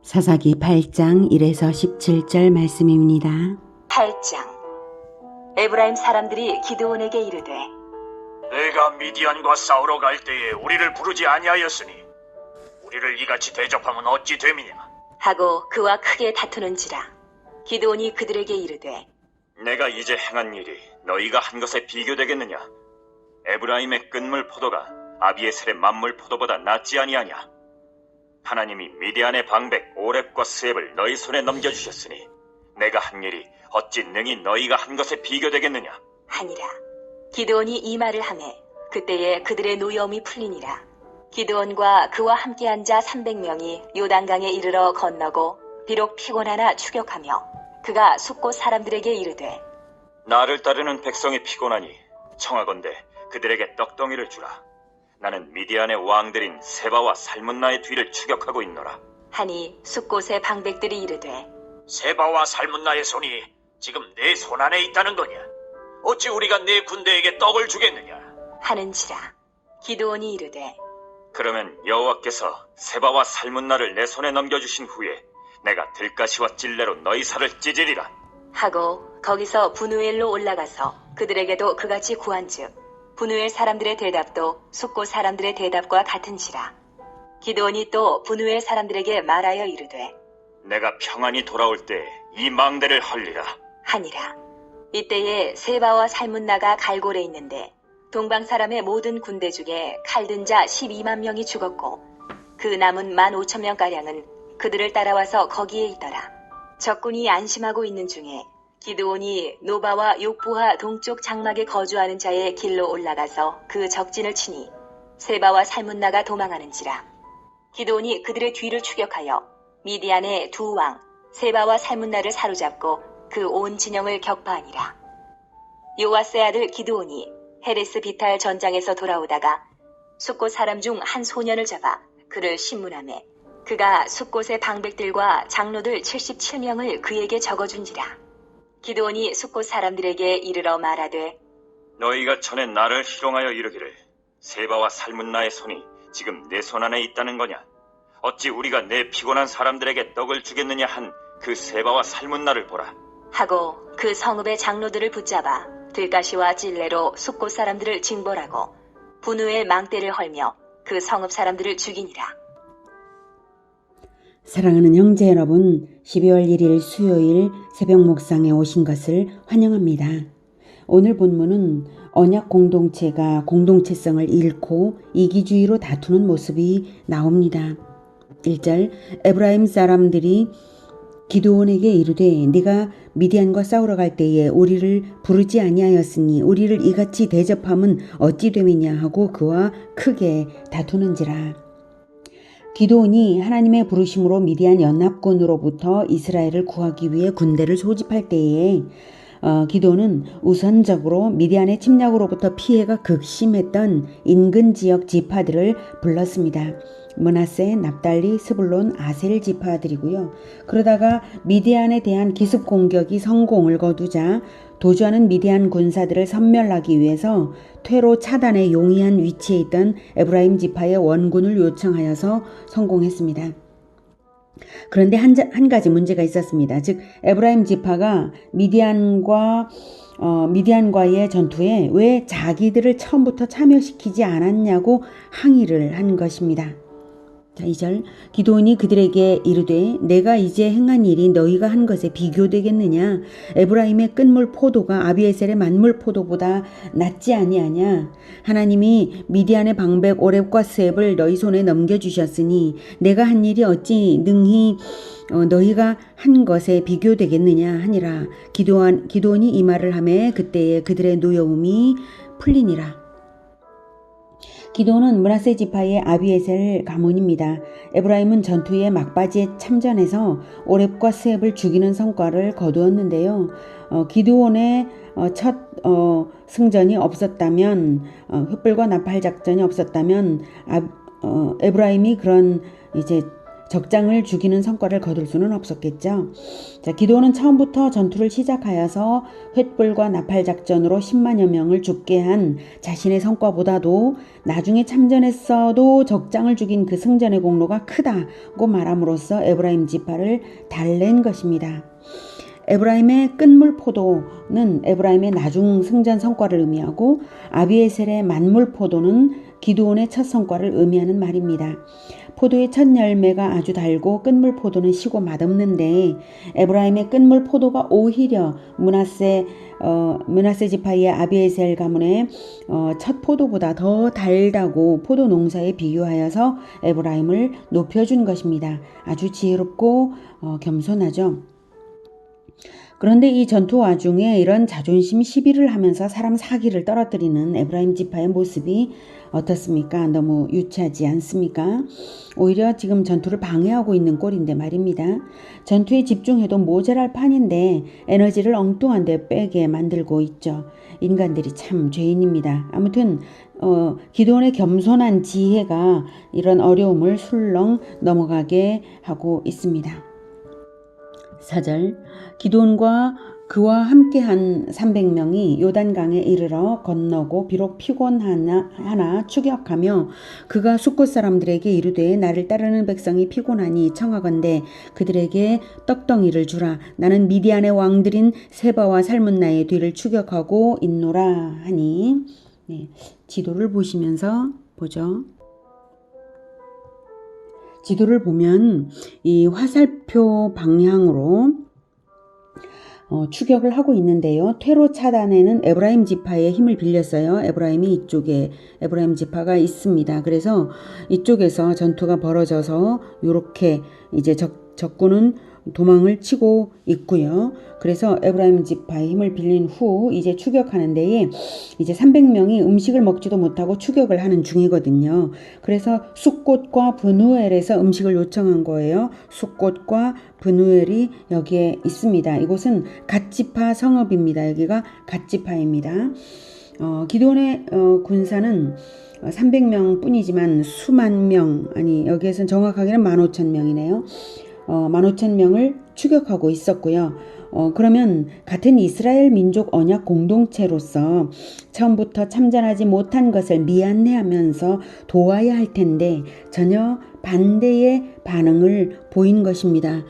사사기 8장 1에서 17절 말씀입니다. 8장. 에브라임 사람들이 기드온에게 이르되 내가 미디안과 싸우러 갈 때에 우리를 부르지 아니하였으니 우리를 이같이 대접하면 어찌 됨이냐. 하고 그와 크게 다투는지라. 기드온이 그들에게 이르되 내가 이제 행한 일이 너희가 한 것에 비교되겠느냐. 에브라임의 끈물 포도가 아비에셀의 만물 포도보다 낫지 아니하냐. 하나님이 미디안의 방백 오렙과 스앱을 너희 손에 넘겨주셨으니 내가 한 일이 어찌 능히 너희가 한 것에 비교되겠느냐 하니라. 기드온이 이 말을 하매 그때에 그들의 노여움이 풀리니라. 기드온과 그와 함께한 자 300명이 요단강에 이르러 건너고 비록 피곤하나 추격하며 그가 숫곳 사람들에게 이르되 나를 따르는 백성이 피곤하니 청하건대 그들에게 떡덩이를 주라. 나는 미디안의 왕들인 세바와 살문나의 뒤를 추격하고 있노라. 하니 숫곳의 방백들이 이르되 세바와 살문나의 손이 지금 내 손 안에 있다는 거냐. 어찌 우리가 네 군대에게 떡을 주겠느냐. 하는지라. 기드온이 이르되 그러면 여호와께서 세바와 살문나를 내 손에 넘겨주신 후에 내가 들가시와 찔레로 너희 살을 찢으리라 하고 거기서 분우엘로 올라가서 그들에게도 그같이 구한즉 분우엘 사람들의 대답도 숫곳 사람들의 대답과 같은지라. 기드온이 또 분우엘 사람들에게 말하여 이르되 내가 평안히 돌아올 때 이 망대를 헐리라 하니라. 이때에 세바와 살문나가 갈골에 있는데 동방 사람의 모든 군대 중에 칼든 자 12만 명이 죽었고 그 남은 15,000명가량은 그들을 따라와서 거기에 있더라. 적군이 안심하고 있는 중에 기드온이 노바와 욕부하 동쪽 장막에 거주하는 자의 길로 올라가서 그 적진을 치니 세바와 살문나가 도망하는지라. 기드온이 그들의 뒤를 추격하여 미디안의 두 왕 세바와 살문나를 사로잡고 그 온 진영을 격파하니라. 요아스의 아들 기드온이 헤레스 비탈 전장에서 돌아오다가 숫곳 사람 중 한 소년을 잡아 그를 신문하매 그가 숫곳의 방백들과 장로들 77명을 그에게 적어준지라. 기드온이 숫곳 사람들에게 이르러 말하되 너희가 전에 나를 희롱하여 이르기를 세바와 살문나의 손이 지금 내 손 안에 있다는 거냐. 어찌 우리가 내 피곤한 사람들에게 떡을 주겠느냐 한 그 세바와 살문나를 보라 하고 그 성읍의 장로들을 붙잡아 들가시와 찔레로 숫곳 사람들을 징벌하고 분우의 망대를 헐며 그 성읍 사람들을 죽이니라. 사랑하는 형제 여러분, 12월 1일 수요일 새벽 묵상에 오신 것을 환영합니다. 오늘 본문은 언약 공동체가 공동체성을 잃고 이기주의로 다투는 모습이 나옵니다. 1절 에브라임 사람들이 기드온에게 이르되 네가 미디안과 싸우러 갈 때에 우리를 부르지 아니하였으니 우리를 이같이 대접함은 어찌 됨이냐 하고 그와 크게 다투는지라. 기드온이 하나님의 부르심으로 미디안 연합군으로부터 이스라엘을 구하기 위해 군대를 소집할 때에 기드온은 우선적으로 미디안의 침략으로부터 피해가 극심했던 인근 지역 지파들을 불렀습니다. 므낫세, 납달리, 스불론, 아셀 지파들이고요. 그러다가 미디안에 대한 기습 공격이 성공을 거두자 도주하는 미디안 군사들을 섬멸하기 위해서 퇴로 차단에 용이한 위치에 있던 에브라임 지파의 원군을 요청하여서 성공했습니다. 그런데 한 가지 문제가 있었습니다. 즉 에브라임 지파가 미디안과의 전투에 왜 자기들을 처음부터 참여시키지 않았냐고 항의를 한 것입니다. 자, 2절 기드온이 그들에게 이르되 내가 이제 행한 일이 너희가 한 것에 비교되겠느냐. 에브라임의 끈물 포도가 아비에셀의 만물 포도보다 낫지 아니하냐. 하나님이 미디안의 방백 오렙과 스앱을 너희 손에 넘겨주셨으니 내가 한 일이 어찌 능히 너희가 한 것에 비교되겠느냐 하니라. 기드온이 이 말을 하매 그때에 그들의 노여움이 풀리니라. 기드온은 므낫세 지파의 아비에셀 가문입니다. 에브라임은 전투의 막바지에 참전해서 오렙과 스앱을 죽이는 성과를 거두었는데요. 기드온의 첫 승전이 없었다면, 횃불과 나팔 작전이 없었다면 에브라임이 그런 이제 적장을 죽이는 성과를 거둘 수는 없었겠죠. 자, 기드온은 처음부터 전투를 시작하여서 횃불과 나팔 작전으로 10만여 명을 죽게 한 자신의 성과보다도 나중에 참전했어도 적장을 죽인 그 승전의 공로가 크다고 말함으로써 에브라임 지파를 달랜 것입니다. 에브라임의 끝물 포도는 에브라임의 나중 승전 성과를 의미하고 아비에셀의 만물 포도는 기드온의 첫 성과를 의미하는 말입니다. 포도의 첫 열매가 아주 달고 끝물 포도는 시고 맛없는데 에브라임의 끝물 포도가 오히려 므낫세 지파의 아비에셀 가문의 첫 포도보다 더 달다고 포도 농사에 비교하여서 에브라임을 높여준 것입니다. 아주 지혜롭고 겸손하죠. 그런데 이 전투 와중에 이런 자존심 시비를 하면서 사람 사기를 떨어뜨리는 에브라임 지파의 모습이 어떻습니까? 너무 유치하지 않습니까? 오히려 지금 전투를 방해하고 있는 꼴인데 말입니다. 전투에 집중해도 모자랄 판인데 에너지를 엉뚱한 데 빼게 만들고 있죠. 인간들이 참 죄인입니다. 아무튼 기드온의 겸손한 지혜가 이런 어려움을 술렁 넘어가게 하고 있습니다. 4절 기드온과 그와 함께한 300명이 요단강에 이르러 건너고 비록 피곤하나 추격하며 그가 숫곳 사람들에게 이르되 나를 따르는 백성이 피곤하니 청하건대 그들에게 떡덩이를 주라. 나는 미디안의 왕들인 세바와 살문나의 뒤를 추격하고 있노라 하니 네, 지도를 보시면서 보죠. 지도를 보면 이 화살표 방향으로 추격을 하고 있는데요. 퇴로 차단에는 에브라임 지파의 힘을 빌렸어요. 에브라임이 이쪽에 에브라임 지파가 있습니다. 그래서 이쪽에서 전투가 벌어져서 이렇게 이제 적군은 도망을 치고 있고요. 그래서 에브라임 지파의 힘을 빌린 후 이제 추격하는 데에 이제 300명이 음식을 먹지도 못하고 추격을 하는 중이거든요. 그래서 숫곳과 브누엘에서 음식을 요청한 거예요. 숫곳과 브누엘이 여기에 있습니다. 이곳은 갓지파 성읍입니다. 여기가 갓지파입니다. 기드온의 군사는 300명 뿐이지만 수만 명, 아니 여기에서는 정확하게는 15,000명이네요. 15,000명을 추격하고 있었고요. 그러면 같은 이스라엘 민족 언약 공동체로서 처음부터 참전하지 못한 것을 미안해하면서 도와야 할 텐데 전혀 반대의 반응을 보인 것입니다.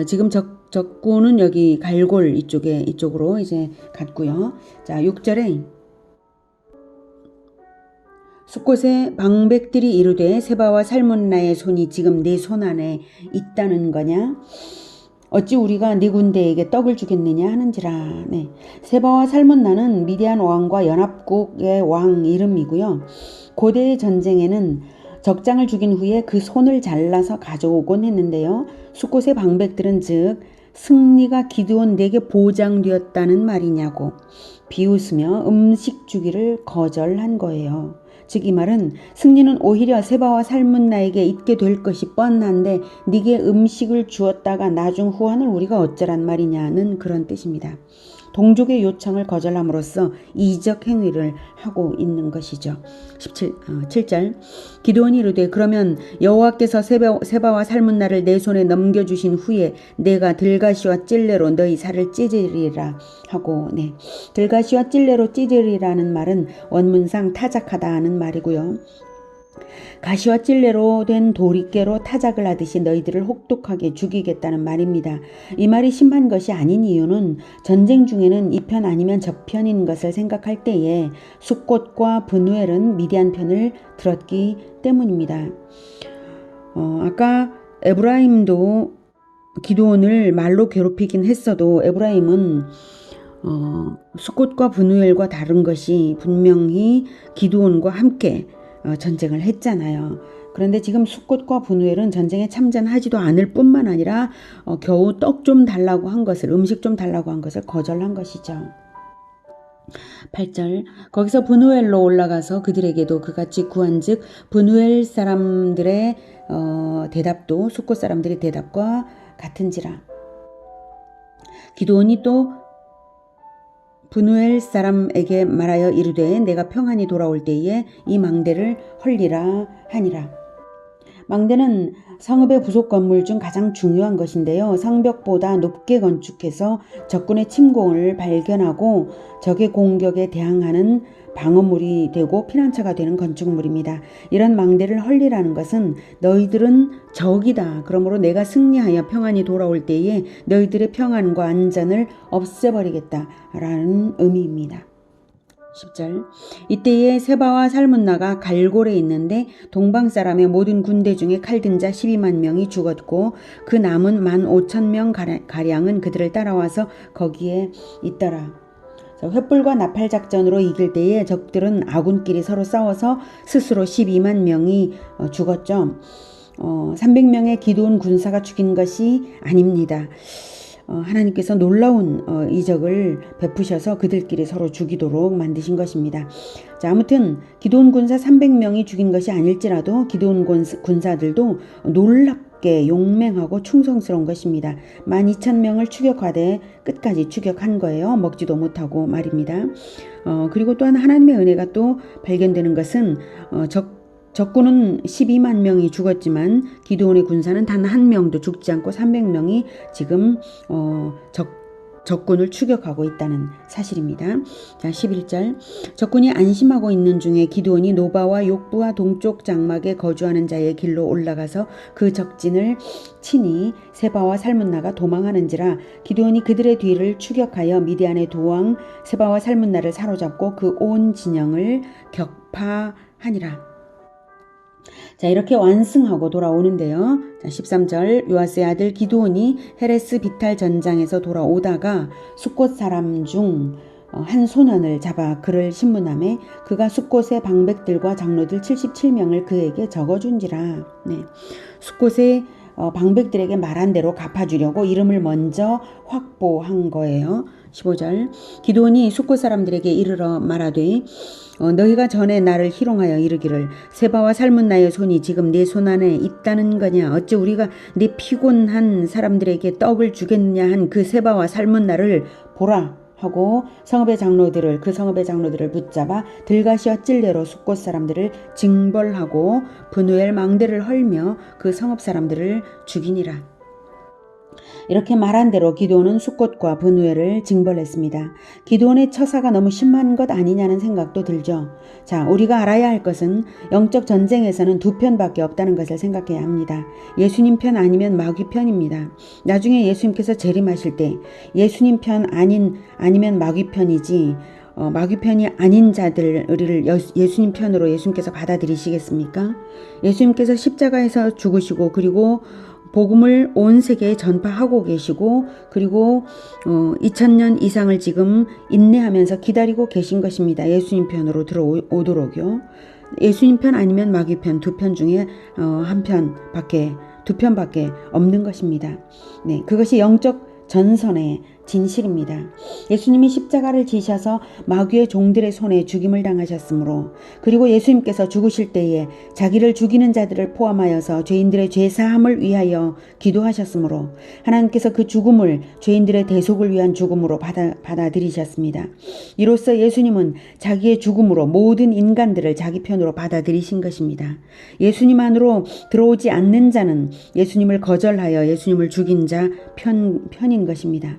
지금 적군은 여기 갈골 이쪽으로 이제 갔고요. 자, 6절에 숫곳의 방백들이 이르되 세바와 살문나의 손이 지금 네 손 안에 있다는 거냐? 어찌 우리가 네 군대에게 떡을 주겠느냐 하는지라. 네. 세바와 살문나는 미디안 왕과 연합국의 왕 이름이고요. 고대의 전쟁에는 적장을 죽인 후에 그 손을 잘라서 가져오곤 했는데요. 숫곳의 방백들은 즉 승리가 기드온에게 보장되었다는 말이냐고 비웃으며 음식 주기를 거절한 거예요. 즉 이 말은 승리는 오히려 세바와 살문나에게 있게 될 것이 뻔한데 네게 음식을 주었다가 나중 후환을 우리가 어쩌란 말이냐는 그런 뜻입니다. 동족의 요청을 거절함으로써 이적 행위를 하고 있는 것이죠. 7절 기드온이 이르되 그러면 여호와께서 세바와 살문나를 내 손에 넘겨주신 후에 내가 들가시와 찔레로 너희 살을 찢으리라 하고 네, 들가시와 찔레로 찢으리라는 말은 원문상 타작하다 하는 말이고요. 가시와 찔레로 된 도리깨로 타작을 하듯이 너희들을 혹독하게 죽이겠다는 말입니다. 이 말이 심한 것이 아닌 이유는 전쟁 중에는 이 편 아니면 저 편인 것을 생각할 때에 숫곳과 브누엘은 미디안 편을 들었기 때문입니다. 아까 에브라임도 기드온을 말로 괴롭히긴 했어도 에브라임은 숫곳과 브누엘과 다른 것이 분명히 기드온과 함께 전쟁을 했잖아요. 그런데 지금 숫곳과 브누엘은 전쟁에 참전하지도 않을 뿐만 아니라 겨우 떡 좀 달라고 한 것을 음식 좀 달라고 한 것을 거절한 것이죠. 8절 거기서 브누엘로 올라가서 그들에게도 그같이 구한즉 브누엘 사람들의 대답도 숫곳 사람들의 대답과 같은지라. 기드온이 또 브누엘 사람에게 말하여 이르되 내가 평안히 돌아올 때에 이 망대를 헐리라 하니라. 망대는 성읍의 부속 건물 중 가장 중요한 것인데요. 성벽보다 높게 건축해서 적군의 침공을 발견하고 적의 공격에 대항하는 방어물이 되고 피난처가 되는 건축물입니다. 이런 망대를 헐리라는 것은 너희들은 적이다. 그러므로 내가 승리하여 평안이 돌아올 때에 너희들의 평안과 안전을 없애버리겠다라는 의미입니다. 10절. 이때에 세바와 살문나가 갈골에 있는데 동방 사람의 모든 군대 중에 칼든 자 12만 명이 죽었고 그 남은 15,000명 가량은 그들을 따라와서 거기에 있더라. 횃불과 나팔 작전으로 이길 때에 적들은 아군끼리 서로 싸워서 스스로 12만 명이 죽었죠. 300명의 기드온 군사가 죽인 것이 아닙니다. 하나님께서 놀라운 이적을 베푸셔서 그들끼리 서로 죽이도록 만드신 것입니다. 자, 아무튼 기드온 군사 300명이 죽인 것이 아닐지라도 기드온 군사들도 놀랍게 용맹하고 충성스러운 것입니다. 12,000명을 추격하되 끝까지 추격한 거예요. 먹지도 못하고 말입니다. 그리고 또한 하나님의 은혜가 또 발견되는 것은 적군은 12만 명이 죽었지만 기드온의 군사는 단 한 명도 죽지 않고 300명이 지금 적군을 추격하고 있다는 사실입니다. 자, 11절. 적군이 안심하고 있는 중에 기드온이 노바와 욕부와 동쪽 장막에 거주하는 자의 길로 올라가서 그 적진을 치니 세바와 살문나가 도망하는지라. 기드온이 그들의 뒤를 추격하여 미디안의 도왕 세바와 살문나를 사로잡고 그 온 진영을 격파하니라. 자, 이렇게 완승하고 돌아오는데요. 자, 13절. 요아스의 아들 기드온이 헤레스 비탈 전장에서 돌아오다가 숫곳 사람 중 한 소년을 잡아 그를 신문하매 그가 숫곳의 방백들과 장로들 77명을 그에게 적어준지라. 네. 숫곳의 방백들에게 말한 대로 갚아주려고 이름을 먼저 확보한 거예요. 15절. 기드온이 숫곳 사람들에게 이르러 말하되 너희가 전에 나를 희롱하여 이르기를 세바와 살문나의 손이 지금 내 손 안에 있다는 거냐. 어찌 우리가 네 피곤한 사람들에게 떡을 주겠느냐 한 그 세바와 살문나를 보라 하고 그 성읍의 장로들을 붙잡아 들가시와 찔레로 숫곳 사람들을 징벌하고 브누엘 망대를 헐며 그 성읍 사람들을 죽이니라. 이렇게 말한 대로 기드온은 숫곳과 브누엘을 징벌했습니다. 기드온의 처사가 너무 심한 것 아니냐는 생각도 들죠. 자, 우리가 알아야 할 것은 영적 전쟁에서는 두 편밖에 없다는 것을 생각해야 합니다. 예수님 편 아니면 마귀 편입니다. 나중에 예수님께서 재림하실 때 예수님 편 아니면 마귀 편이지 마귀 편이 아닌 자들을 예수님 편으로 예수님께서 받아들이시겠습니까? 예수님께서 십자가에서 죽으시고 그리고 복음을 온 세계에 전파하고 계시고 그리고 2000년 이상을 지금 인내하면서 기다리고 계신 것입니다. 예수님 편으로 들어오도록요. 예수님 편 아니면 마귀 편 두 편 중에 두 편밖에 없는 것입니다. 네, 그것이 영적 전선의 진실입니다. 예수님이 십자가를 지셔서 마귀의 종들의 손에 죽임을 당하셨으므로 그리고 예수님께서 죽으실 때에 자기를 죽이는 자들을 포함하여서 죄인들의 죄사함을 위하여 기도하셨으므로 하나님께서 그 죽음을 죄인들의 대속을 위한 죽음으로 받아들이셨습니다. 이로써 예수님은 자기의 죽음으로 모든 인간들을 자기 편으로 받아들이신 것입니다. 예수님 안으로 들어오지 않는 자는 예수님을 거절하여 예수님을 죽인 자 편인 것입니다.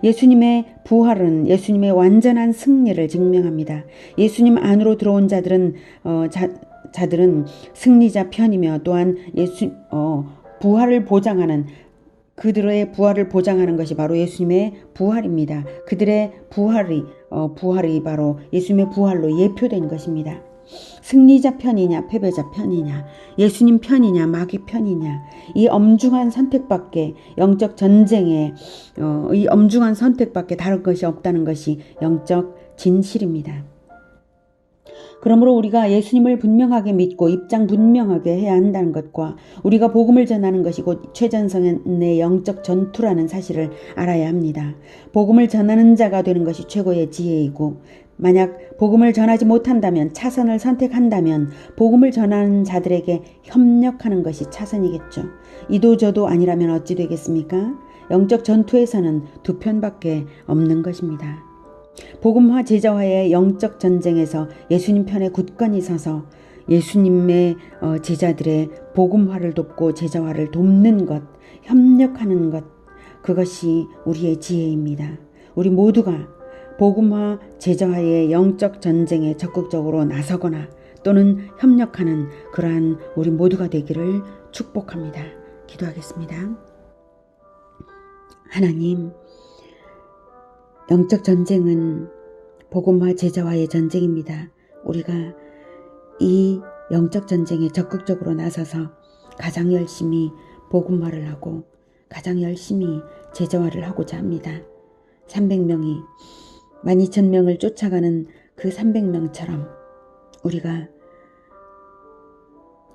예수님의 부활은 예수님의 완전한 승리를 증명합니다. 예수님 안으로 들어온 자들은 승리자 편이며 또한 부활을 보장하는 그들의 부활을 보장하는 것이 바로 예수님의 부활입니다. 그들의 부활이 바로 예수님의 부활로 예표된 것입니다. 승리자 편이냐 패배자 편이냐 예수님 편이냐 마귀 편이냐 이 엄중한 선택밖에 영적 전쟁에 이 엄중한 선택밖에 다른 것이 없다는 것이 영적 진실입니다. 그러므로 우리가 예수님을 분명하게 믿고 입장 분명하게 해야 한다는 것과 우리가 복음을 전하는 것이 곧 최전선의 영적 전투라는 사실을 알아야 합니다. 복음을 전하는 자가 되는 것이 최고의 지혜이고 만약 복음을 전하지 못한다면 차선을 선택한다면 복음을 전하는 자들에게 협력하는 것이 차선이겠죠. 이도저도 아니라면 어찌 되겠습니까? 영적 전투에서는 두 편밖에 없는 것입니다. 복음화 제자화의 영적 전쟁에서 예수님 편에 굳건히 서서 예수님의 제자들의 복음화를 돕고 제자화를 돕는 것, 협력하는 것, 그것이 우리의 지혜입니다. 우리 모두가 복음화 제자화의 영적 전쟁에 적극적으로 나서거나 또는 협력하는 그러한 우리 모두가 되기를 축복합니다. 기도하겠습니다. 하나님, 영적 전쟁은 복음화 제자화의 전쟁입니다. 우리가 이 영적 전쟁에 적극적으로 나서서 가장 열심히 복음화를 하고 가장 열심히 제자화를 하고자 합니다. 300명이 12,000명을 쫓아가는 그 300명처럼 우리가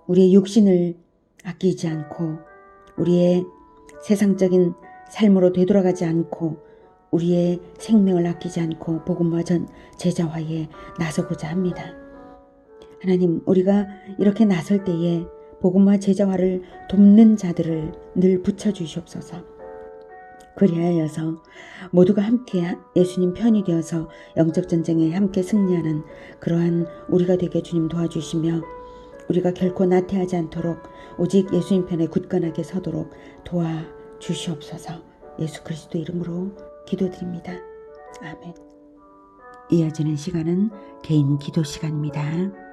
우리의 육신을 아끼지 않고 우리의 세상적인 삶으로 되돌아가지 않고 우리의 생명을 아끼지 않고 복음화 제자화에 나서고자 합니다. 하나님, 우리가 이렇게 나설 때에 복음화 제자화를 돕는 자들을 늘 붙여주시옵소서. 그리하여서 모두가 함께 예수님 편이 되어서 영적 전쟁에 함께 승리하는 그러한 우리가 되게 주님 도와주시며 우리가 결코 나태하지 않도록 오직 예수님 편에 굳건하게 서도록 도와주시옵소서. 예수 그리스도 이름으로 기도드립니다. 아멘. 이어지는 시간은 개인 기도 시간입니다.